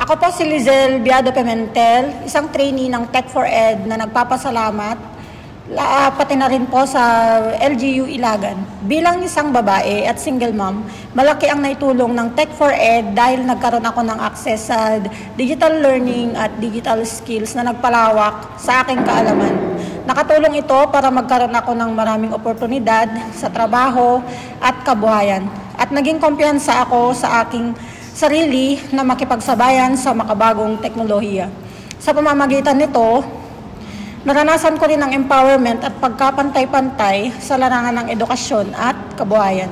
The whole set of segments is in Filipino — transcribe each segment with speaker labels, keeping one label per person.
Speaker 1: Ako po si Lizel Biado Pimentel, isang trainee ng Tech4Ed na nagpapasalamat pati na rin po sa LGU Ilagan. Bilang isang babae at single mom, malaki ang naitulong ng Tech4Ed dahil nagkaroon ako ng access sa digital learning at digital skills na nagpalawak sa aking kaalaman. Nakatulong ito para magkaroon ako ng maraming oportunidad sa trabaho at kabuhayan. At naging kumpiyansa ako sa aking sarili na makipagsabayan sa makabagong teknolohiya. Sa pamamagitan nito, naranasan ko rin ang empowerment at pagkapantay-pantay sa larangan ng edukasyon at kabuhayan.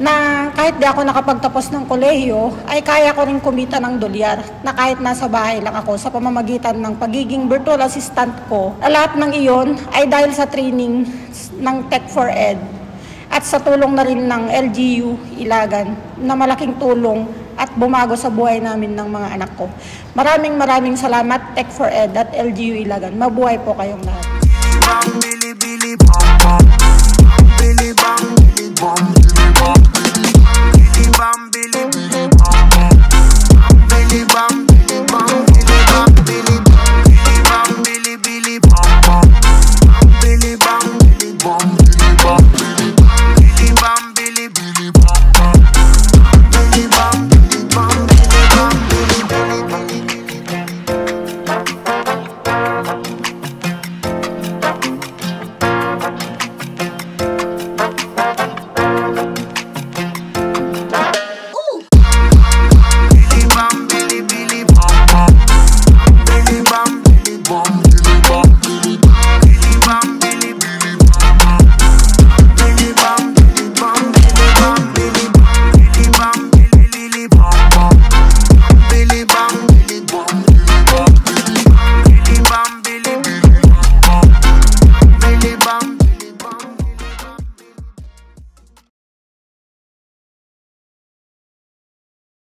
Speaker 1: Na kahit di ako nakapagtapos ng kolehiyo, ay kaya ko rin kumita ng dolyar na kahit nasa bahay lang ako sa pamamagitan ng pagiging virtual assistant ko. Lahat ng iyon ay dahil sa training ng Tech4Ed at sa tulong na rin ng LGU Ilagan na malaking tulong at bumago sa buhay namin ng mga anak ko. Maraming salamat Tech4Ed at LGU Ilagan. Mabuhay po kayong lahat.